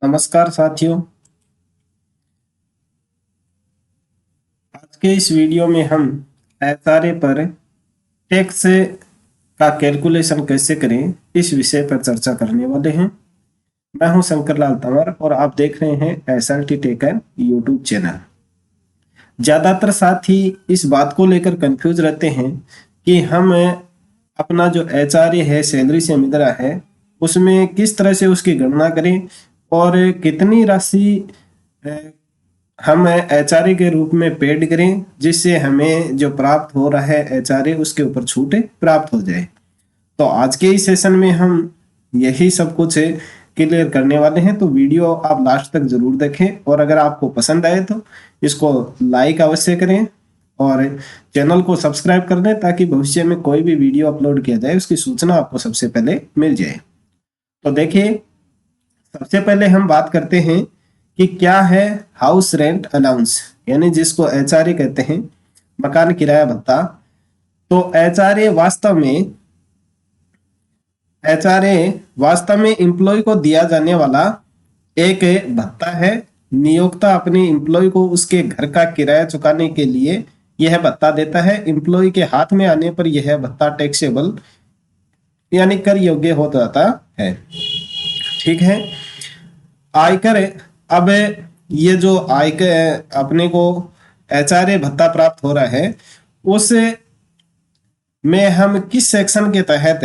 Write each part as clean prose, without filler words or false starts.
नमस्कार साथियों। आज के इस वीडियो में हम एचआरए पर टैक्स का कैलकुलेशन कैसे करें इस विषय पर चर्चा करने वाले हैं। मैं हूं शंकर लाल तंवर और आप देख रहे हैं एसएलटी टेकर यूट्यूब चैनल। ज़्यादातर साथी इस बात को लेकर कंफ्यूज रहते हैं कि हम अपना जो एचआरए है, सैलरी से मिल रहा है, उसमें किस तरह से उसकी गणना करें और कितनी राशि हम एचआरए के रूप में पेड करें जिससे हमें जो प्राप्त हो रहा है एचआरए उसके ऊपर छूट प्राप्त हो जाए। तो आज के इस सेशन में हम यही सब कुछ क्लियर करने वाले हैं, तो वीडियो आप लास्ट तक जरूर देखें और अगर आपको पसंद आए तो इसको लाइक अवश्य करें और चैनल को सब्सक्राइब कर दें ताकि भविष्य में कोई भी वीडियो अपलोड किया जाए उसकी सूचना आपको सबसे पहले मिल जाए। तो देखिए, सबसे पहले हम बात करते हैं कि क्या है हाउस रेंट अलाउंस, यानी जिसको एचआरए कहते हैं, मकान किराया भत्ता। तो एचआरए वास्तव में एम्प्लॉय को दिया जाने वाला एक भत्ता है। नियोक्ता अपने एम्प्लॉय को उसके घर का किराया चुकाने के लिए यह भत्ता देता है। एम्प्लॉय के हाथ में आने पर यह भत्ता टैक्सेबल यानी कर योग्य हो जाता है। ठीक है। आयकर, अब ये जो आयकर अपने को एचआरए भत्ता प्राप्त हो रहा है उस में हम किस सेक्शन के तहत,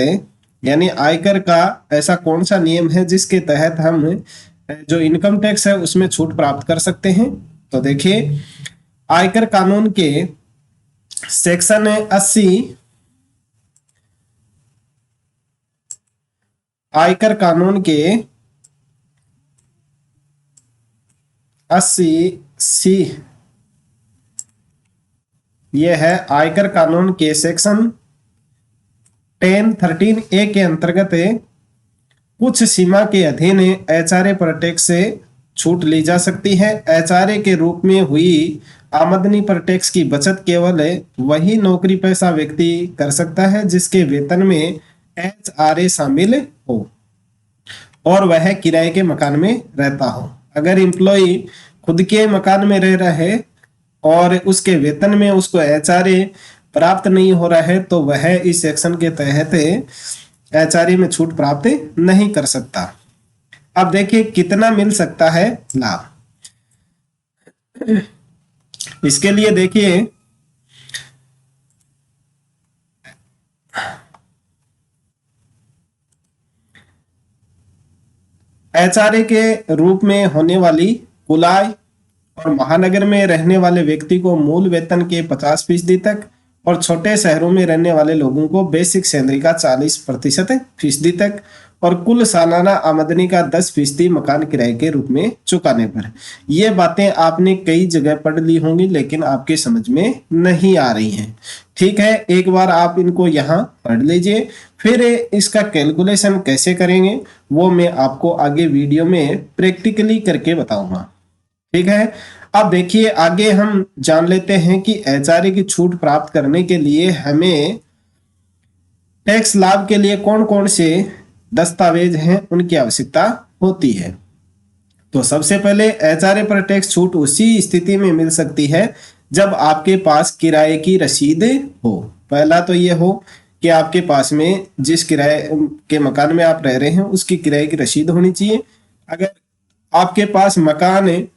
यानी आयकर का ऐसा कौन सा नियम है जिसके तहत हम जो इनकम टैक्स है उसमें छूट प्राप्त कर सकते हैं। तो देखिए, आयकर कानून के सेक्शन 80, आयकर कानून के 80C, यह है आयकर कानून के सेक्शन 10(13)A के अंतर्गत कुछ सीमा के अधीन एचआरए पर टैक्स से छूट ली जा सकती है। एचआरए के रूप में हुई आमदनी पर टैक्स की बचत केवल वही नौकरी पेशा व्यक्ति कर सकता है जिसके वेतन में एचआरए शामिल हो और वह किराए के मकान में रहता हो। अगर एम्प्लॉय खुद के मकान में रह रहा है और उसके वेतन में उसको एचआरए प्राप्त नहीं हो रहा है तो वह इस सेक्शन के तहत एचआरए में छूट प्राप्त नहीं कर सकता। अब देखिए कितना मिल सकता है लाभ। इसके लिए देखिए, एचआरए के रूप में होने वाली कुल आय और महानगर में रहने वाले व्यक्ति को मूल वेतन के 50% तक और छोटे शहरों में रहने वाले लोगों को बेसिक सैलरी का 40% तक और कुल सालाना आमदनी का 10% मकान किराए के रूप में चुकाने पर। ये बातें आपने कई जगह पढ़ ली होंगी लेकिन आपके समझ में नहीं आ रही हैं। ठीक है, एक बार आप इनको यहाँ पढ़ लीजिए, फिर इसका कैलकुलेशन कैसे करेंगे वो मैं आपको आगे वीडियो में प्रैक्टिकली करके बताऊंगा। ठीक है। अब देखिए, आगे हम जान लेते हैं कि एचआरए की छूट प्राप्त करने के लिए हमें टैक्स लाभ के लिए कौन कौन से दस्तावेज हैं उनकी आवश्यकता होती है। तो सबसे पहले एचआरए पर टैक्स छूट उसी स्थिति में मिल सकती है जब आपके पास किराए की रसीद हो। पहला तो ये हो कि आपके पास में जिस किराए के मकान में आप रह रहे हैं उसकी किराए की रसीद होनी चाहिए। अगर आपके पास मकान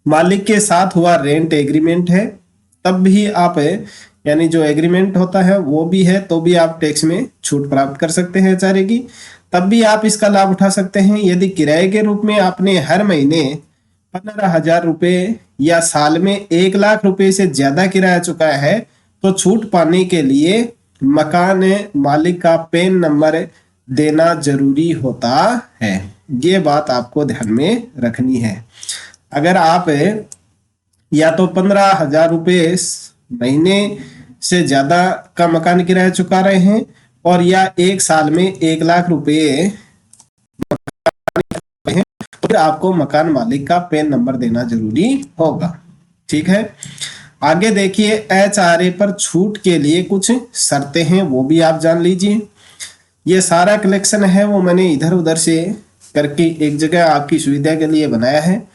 मालिक के साथ हुआ रेंट एग्रीमेंट है तब भी आप, यानी जो एग्रीमेंट होता है वो भी है तो भी आप टैक्स में छूट प्राप्त कर सकते हैं एचआरए की, तब भी आप इसका लाभ उठा सकते हैं। यदि किराए के रूप में आपने हर महीने 15,000 रुपये या साल में 1 लाख रुपए से ज्यादा किराया चुकाया है तो छूट पाने के लिए मकान मालिक का पैन नंबर देना जरूरी होता है। ये बात आपको ध्यान में रखनी है। अगर आप या तो 15,000 रुपये महीने से ज्यादा का मकान किराया चुका रहे हैं और या एक साल में 1 लाख रुपए तो फिर आपको मकान मालिक का पैन नंबर देना जरूरी होगा। ठीक है। आगे देखिए, एचआरए पर छूट के लिए कुछ शर्तें हैं वो भी आप जान लीजिए। ये सारा कलेक्शन है वो मैंने इधर उधर से करके एक जगह आपकी सुविधा के लिए बनाया है।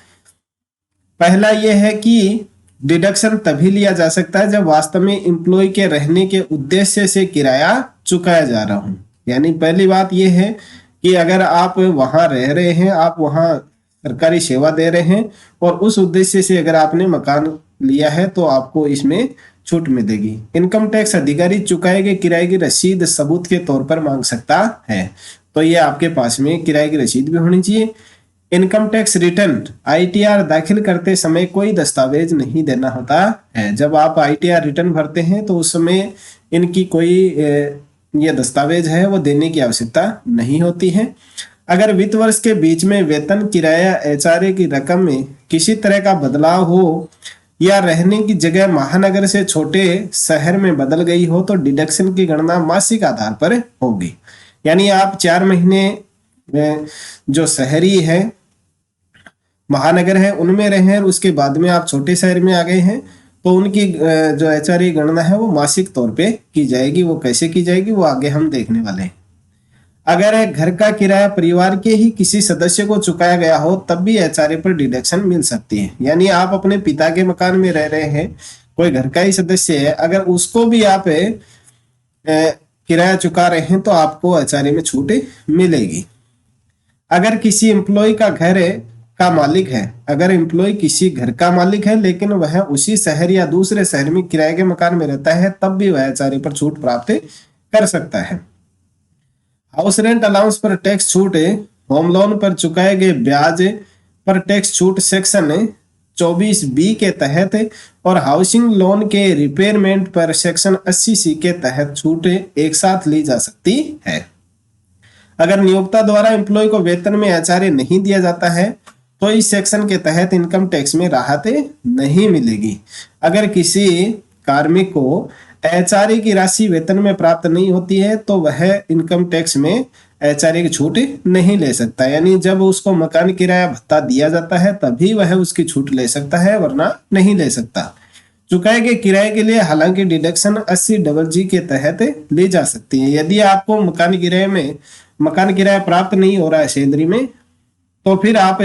पहला यह है कि डिडक्शन तभी लिया जा सकता है जब वास्तव में एम्प्लॉय के रहने के उद्देश्य से किराया चुकाया जा रहा हो। यानी पहली बात यह है कि अगर आप वहां रह रहे हैं, आप वहां सरकारी सेवा दे रहे हैं और उस उद्देश्य से अगर आपने मकान लिया है तो आपको इसमें छूट मिलेगी। इनकम टैक्स अधिकारी चुकाए गए किराए की रसीद सबूत के तौर पर मांग सकता है, तो ये आपके पास में किराए की रसीद भी होनी चाहिए। इनकम टैक्स रिटर्न आईटीआर दाखिल करते समय कोई दस्तावेज नहीं देना होता है। जब आप आईटीआर रिटर्न भरते हैं तो उस समय इनकी कोई ये दस्तावेज है वो देने की आवश्यकता नहीं होती है। अगर वित्त वर्ष के बीच में वेतन, किराया, एचआरए की रकम में किसी तरह का बदलाव हो या रहने की जगह महानगर से छोटे शहर में बदल गई हो तो डिडक्शन की गणना मासिक आधार पर होगी। यानी आप 4 महीने जो शहरी है, महानगर है, उनमें रहे और उसके बाद में आप छोटे शहर में आ गए हैं तो उनकी जो एचआरए गणना है वो मासिक तौर पे की जाएगी। वो कैसे की जाएगी वो आगे हम देखने वाले हैं। अगर घर का किराया परिवार के ही किसी सदस्य को चुकाया गया हो तब भी एचआरए पर डिडक्शन मिल सकती है। यानी आप अपने पिता के मकान में रह रहे हैं, कोई घर का ही सदस्य है, अगर उसको भी आप किराया चुका रहे हैं तो आपको एचआरए में छूट मिलेगी। अगर किसी एम्प्लॉय का घर का मालिक है, अगर एम्प्लॉय किसी घर का मालिक है लेकिन वह उसी शहर या दूसरे शहर में किराए के मकान में रहता है तब भी वह एचआरए पर छूट प्राप्त कर सकता है। हाउस रेंट अलाउंस पर टैक्स छूट, होम लोन पर चुकाए गए ब्याज पर टैक्स छूट सेक्शन 24B के तहत और हाउसिंग लोन के रिपेयरमेंट पर सेक्शन 80C के तहत छूट एक साथ ली जा सकती है। अगर नियोक्ता द्वारा एम्प्लॉय को वेतन में एचआरए नहीं दिया जाता है तो इस सेक्शन के तहत इनकम टैक्स में राहत नहीं मिलेगी। अगर किसी कार्मिक को एचआरए की राशि वेतन में प्राप्त नहीं होती है तो वह इनकम टैक्स में एचआरए की छूट नहीं ले सकता। यानी जब उसको मकान किराया भत्ता दिया जाता है तभी वह उसकी छूट ले सकता है, वरना नहीं ले सकता। चुकाए गए किराए के लिए हालांकि डिडक्शन 80GG के तहत ली जा सकती है। यदि आपको मकान किराया प्राप्त नहीं हो रहा है सैलरी में तो फिर आप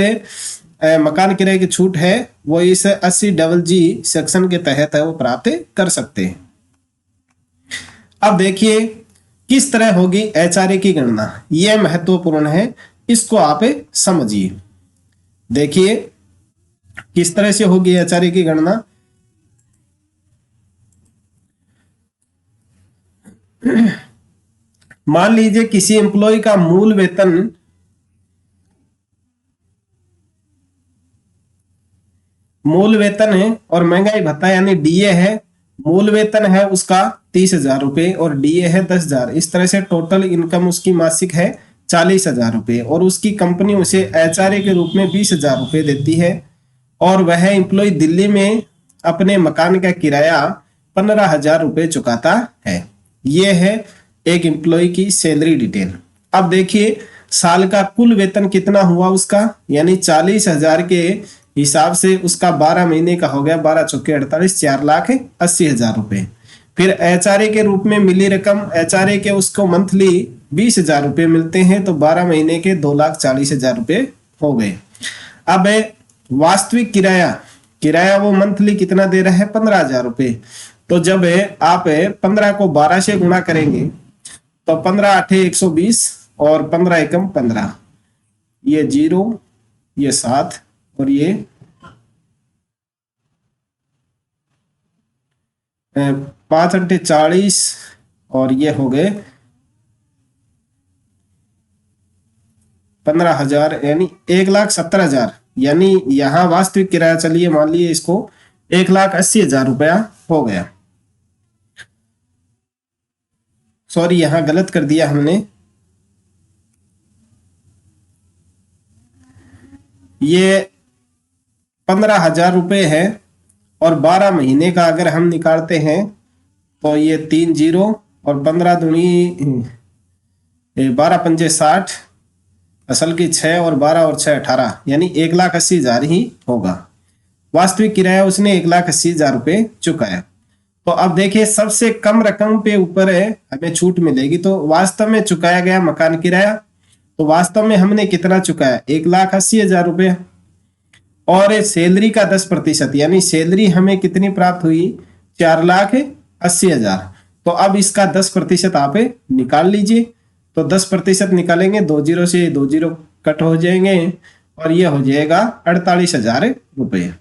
मकान किराए की छूट है वो इस 80GG सेक्शन के तहत है वो प्राप्त कर सकते हैं। अब देखिए किस तरह होगी एचआरए की गणना, यह महत्वपूर्ण है, इसको आप समझिए। देखिए किस तरह से होगी एचआरए की गणना। मान लीजिए किसी एम्प्लॉय का मूल वेतन है और महंगाई भत्ता यानी डीए है। मूल वेतन है उसका 30,000 रुपए और डीए है 10,000। इस तरह से टोटल इनकम उसकी मासिक है 40,000 रुपए और उसकी कंपनी उसे एचआरए के रूप में 20,000 रुपए देती है और वह एम्प्लॉय दिल्ली में अपने मकान का किराया 15,000 रुपए चुकाता है। यह है एक एम्प्लॉय की सैलरी डिटेल। अब देखिए साल का कुल वेतन कितना हुआ उसका, यानी 40,000 के हिसाब से उसका 12 महीने का हो गया 12 चौके 48, 4,80,000 रुपए। फिर एचआरए के रूप में मिली रकम, एचआरए के उसको मंथली 20,000 रुपए मिलते हैं तो 12 महीने के 2,40,000 रुपए हो गए। अब वास्तविक किराया वो मंथली कितना दे रहा है 15,000 रुपए। तो जब आप 15 को 12 से गुणा करेंगे तो 15 8 120 और 15 एकम 15, ये 0, ये 7 और ये 5 8 40 और ये हो गए 15,000 यानी 1,70,000। यानी यहाँ वास्तविक किराया चलिए मान लिए इसको 1,80,000 रुपया हो गया। सॉरी यहां गलत कर दिया हमने, ये 15,000 रुपए है और 12 महीने का अगर हम निकालते हैं तो ये 3 0 और 15 दूनी 12 पंजे 60, असल की 6 और 12 और 6 18, यानी 1,80,000 ही होगा। वास्तविक किराया उसने 1,80,000 रुपए चुकाया। तो अब देखिए सबसे कम रकम पे ऊपर है हमें छूट मिलेगी। तो वास्तव में चुकाया गया मकान किराया तो वास्तव में हमने कितना चुकाया, 1,80,000 रुपये। और सैलरी का 10% यानी सैलरी हमें कितनी प्राप्त हुई, 4,80,000। तो अब इसका 10% आप निकाल लीजिए। तो 10% निकालेंगे, 2 जीरो से 2 जीरो कट हो जाएंगे और ये हो जाएगा 48,000 रुपये।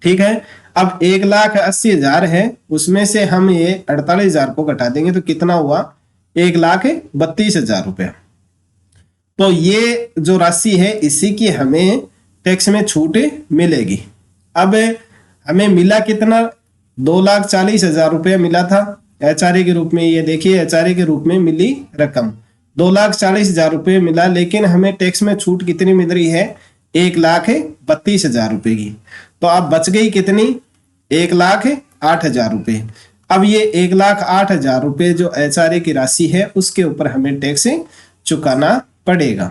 ठीक है, अब 1,80,000 है, उसमें से हम ये 48,000 को घटा देंगे तो कितना हुआ, 1,32,000 रुपये। तो ये जो राशि है इसी की हमें टैक्स में छूट मिलेगी। अब हमें मिला कितना, 2,40,000 रुपये मिला था एचआरए के रूप में। ये देखिए एचआरए के रूप में मिली रकम 2,40,000 रुपये मिला, लेकिन हमें टैक्स में छूट कितनी मिल रही है, 1,32,000 रुपये की। तो अब बच गई कितनी, 1,08,000 रुपये। अब ये 1,08,000 रुपये जो एचआरए की राशि है उसके ऊपर हमें टैक्स चुकाना पड़ेगा।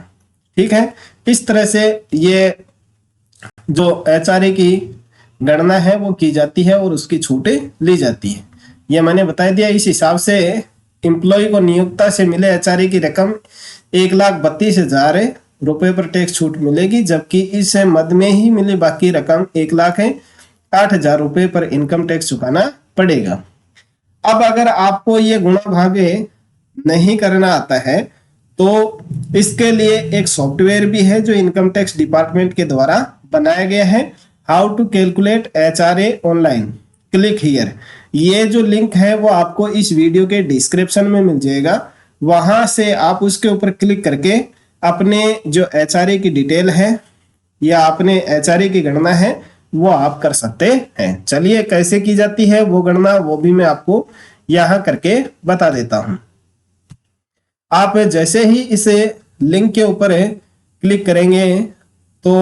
ठीक है, इस तरह से ये जो एचआरए की गणना है वो की जाती है और उसकी छूटें ली जाती है। ये मैंने बता दिया। इस हिसाब से एम्प्लॉय को नियोक्ता से मिले एचआरए की रकम 1,32,000 रुपये पर टैक्स छूट मिलेगी, जबकि इस मद में ही मिली बाकी रकम 1,08,000 रुपये पर इनकम टैक्स चुकाना पड़ेगा। अब अगर आपको ये गुणा भागे नहीं करना आता है तो इसके लिए एक सॉफ्टवेयर भी है जो इनकम टैक्स डिपार्टमेंट के द्वारा बनाया गया है, how to calculate HRA online, click here. ये जो लिंक है वो आपको इस वीडियो के डिस्क्रिप्शन में मिल जाएगा। वहां से आप उसके ऊपर क्लिक करके अपने जो एचआरए की डिटेल है या अपने एचआरए की गणना है वो आप कर सकते हैं। चलिए कैसे की जाती है वो गणना, वो भी मैं आपको यहां करके बता देता हूं। आप जैसे ही इसे लिंक के ऊपर क्लिक करेंगे तो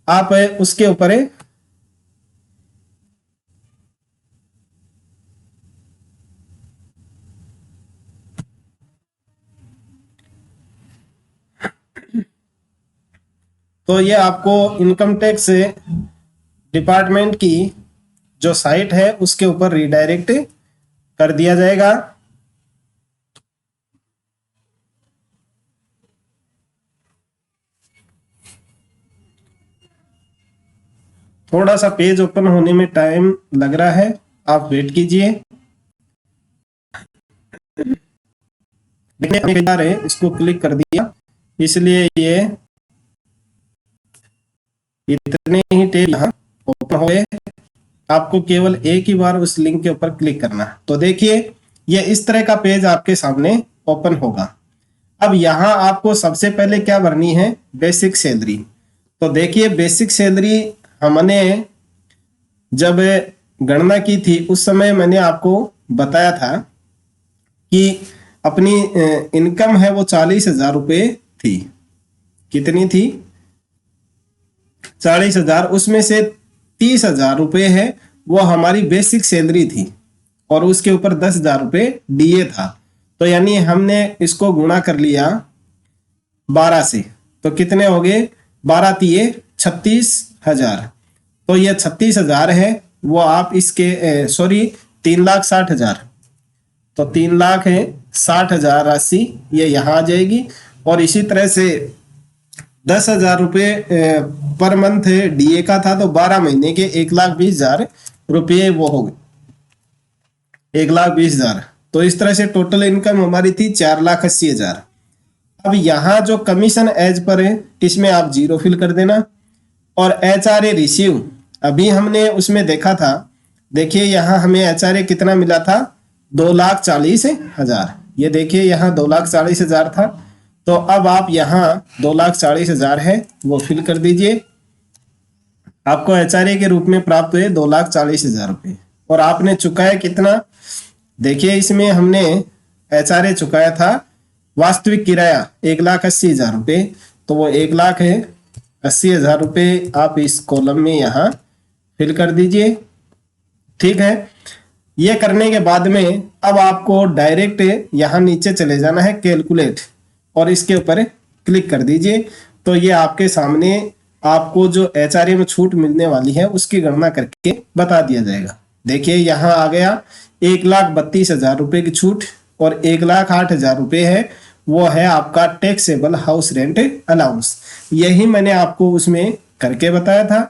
आप उसके ऊपर तो ये आपको इनकम टैक्स डिपार्टमेंट की जो साइट है उसके ऊपर रिडायरेक्ट कर दिया जाएगा। थोड़ा सा पेज ओपन होने में टाइम लग रहा है, आप वेट कीजिए। इसको क्लिक कर दिया इसलिए ये इतने ही टेब यहाँ ओपन हो गए। आपको केवल एक ही बार उस लिंक के ऊपर क्लिक करना। तो देखिए ये इस तरह का पेज आपके सामने ओपन होगा। अब यहाँ आपको सबसे पहले क्या भरनी है, बेसिक सैलरी। तो देखिए बेसिक सैलरी हमने जब गणना की थी उस समय मैंने आपको बताया था कि अपनी इनकम है वो 40,000 रुपये थी। कितनी थी, 40,000। उसमें से 30,000 रुपये है वो हमारी बेसिक सैलरी थी और उसके ऊपर 10,000 रुपये डीए था। तो यानी हमने इसको गुणा कर लिया 12 से, तो कितने हो गए, 12 तिये 36,000। तो ये 36,000 है वो आप इसके 3,60,000। तो 3,60,000 राशि ये यहाँ आ जाएगी। और इसी तरह से 10,000 रुपये पर मंथ डीए का था, तो 12 महीने के 1,20,000 रुपये वो हो गए, 1,20,000। तो इस तरह से टोटल इनकम हमारी थी 4,80,000। अब यहाँ जो कमीशन एज पर है इसमें आप 0 फिल कर देना। और एचआरए रिसीव अभी हमने उसमें देखा था, देखिए यहाँ हमें एचआरए कितना मिला था, 2,40,000। ये देखिए यहाँ 2,40,000 था। तो अब आप यहाँ 2,40,000 है वो फिल कर दीजिए। आपको एचआरए के रूप में प्राप्त हुए 2,40,000 रुपये। और आपने चुकाया कितना, देखिए इसमें हमने एचआरए चुकाया था वास्तविक किराया 1,80,000 रुपये। तो वो 1,80,000 रुपये आप इस कॉलम में यहाँ फिल कर दीजिए। ठीक है, ये करने के बाद में अब आपको डायरेक्ट यहाँ नीचे चले जाना है कैलकुलेट और इसके ऊपर क्लिक कर दीजिए। तो ये आपके सामने आपको जो एचआरए में छूट मिलने वाली है उसकी गणना करके बता दिया जाएगा। देखिए यहाँ आ गया 1,32,000 रुपये की छूट और 1,08,000 रुपये है वो है आपका टैक्सेबल हाउस रेंट अलाउंस। यही मैंने आपको उसमें करके बताया था।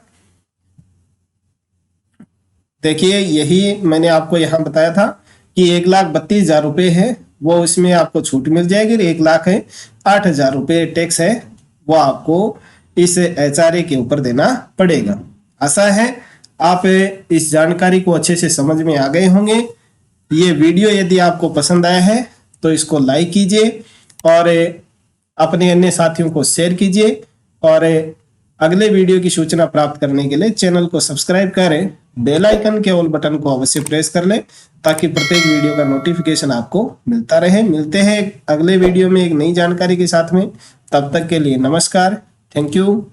देखिए यही मैंने आपको यहाँ बताया था कि 1,32,000 रुपये है वो इसमें आपको छूट मिल जाएगी। 1,08,000 रुपये टैक्स है वो आपको इस HRA के ऊपर देना पड़ेगा। आशा है आप इस जानकारी को अच्छे से समझ में आ गए होंगे। ये वीडियो यदि आपको पसंद आया है तो इसको लाइक कीजिए और अपने अन्य साथियों को शेयर कीजिए और अगले वीडियो की सूचना प्राप्त करने के लिए चैनल को सब्सक्राइब करें। बेल आइकन के ऑल बटन को अवश्य प्रेस कर लें ताकि प्रत्येक वीडियो का नोटिफिकेशन आपको मिलता रहे। मिलते हैं अगले वीडियो में एक नई जानकारी के साथ में। तब तक के लिए नमस्कार। Thank you.